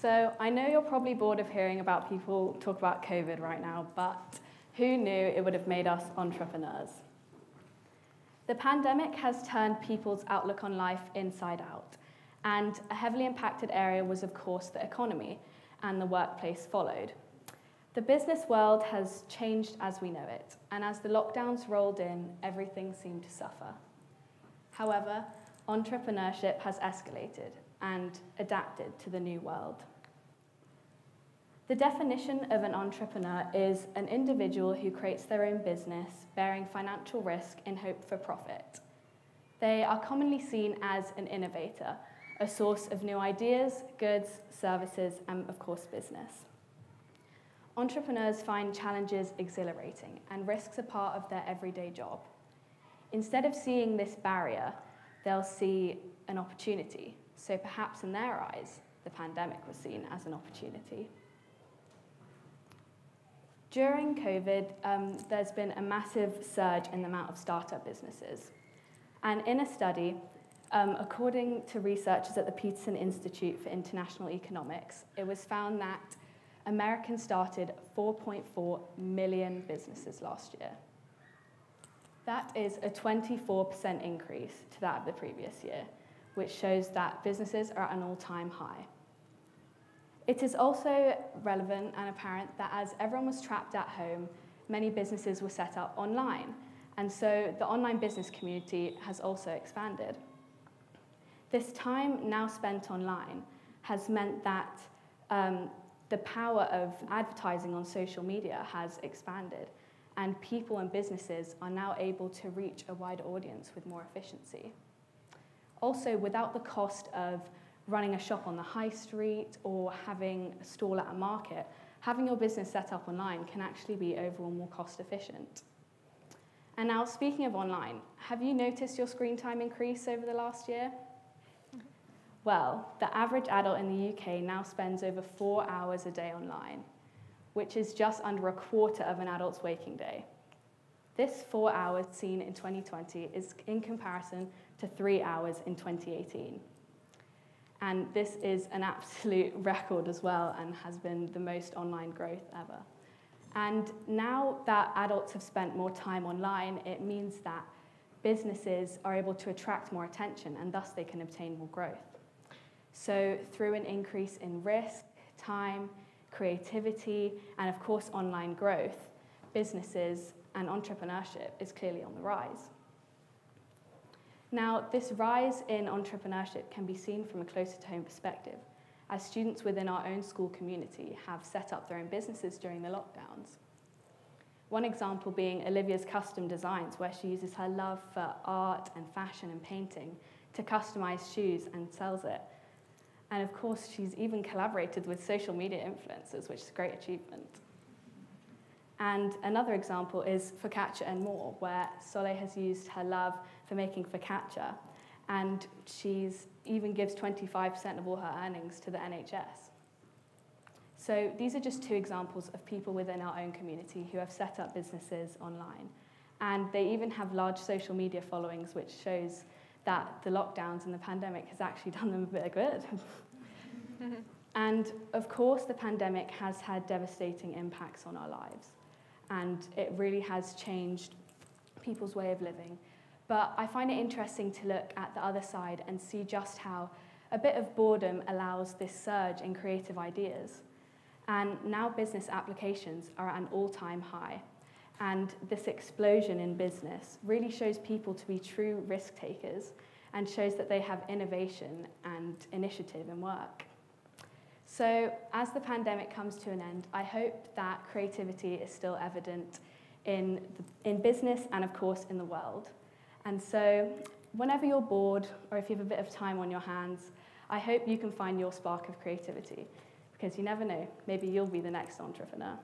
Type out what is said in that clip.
So I know you're probably bored of hearing about people talk about COVID right now, but who knew it would have made us entrepreneurs? The pandemic has turned people's outlook on life inside out, and a heavily impacted area was, of course, the economy, and the workplace followed. The business world has changed as we know it, and as the lockdowns rolled in, everything seemed to suffer. However, entrepreneurship has escalated and adapted to the new world. The definition of an entrepreneur is an individual who creates their own business, bearing financial risk in hope for profit. They are commonly seen as an innovator, a source of new ideas, goods, services, and of course, business. Entrepreneurs find challenges exhilarating and risks a part of their everyday job. Instead of seeing this barrier, they'll see an opportunity. So perhaps in their eyes, the pandemic was seen as an opportunity. During COVID, there's been a massive surge in the amount of startup businesses. And in a study, according to researchers at the Peterson Institute for International Economics, it was found that Americans started 4.4 million businesses last year. That is a 24% increase to that of the previous year, which shows that businesses are at an all-time high. It is also relevant and apparent that as everyone was trapped at home, many businesses were set up online, and so the online business community has also expanded. This time now spent online has meant that the power of advertising on social media has expanded, and people and businesses are now able to reach a wider audience with more efficiency. Also, without the cost of running a shop on the high street or having a stall at a market, having your business set up online can actually be overall more cost efficient. And now, speaking of online, have you noticed your screen time increase over the last year? Well, the average adult in the UK now spends over 4 hours a day online, which is just under a quarter of an adult's waking day. This 4 hours seen in 2020 is in comparison to 3 hours in 2018. And this is an absolute record as well, and has been the most online growth ever. And now that adults have spent more time online, it means that businesses are able to attract more attention, and thus they can obtain more growth. So through an increase in risk, time, creativity, and of course online growth, businesses and entrepreneurship is clearly on the rise. Now, this rise in entrepreneurship can be seen from a closer-to-home perspective, as students within our own school community have set up their own businesses during the lockdowns. One example being Olivia's Custom Designs, where she uses her love for art and fashion and painting to customize shoes and sells it. And of course, she's even collaborated with social media influencers, which is a great achievement. And another example is Focaccia and More, where Soleil has used her love for making focaccia, and she's even gives 25% of all her earnings to the NHS. So these are just two examples of people within our own community who have set up businesses online. And they even have large social media followings, which shows that the lockdowns and the pandemic has actually done them a bit of good. And of course, the pandemic has had devastating impacts on our lives, and it really has changed people's way of living. But I find it interesting to look at the other side and see just how a bit of boredom allows this surge in creative ideas. And now business applications are at an all-time high. And this explosion in business really shows people to be true risk takers and shows that they have innovation and initiative in work. So as the pandemic comes to an end, I hope that creativity is still evident in business and of course in the world. And so whenever you're bored or if you have a bit of time on your hands, I hope you can find your spark of creativity, because you never know, maybe you'll be the next entrepreneur.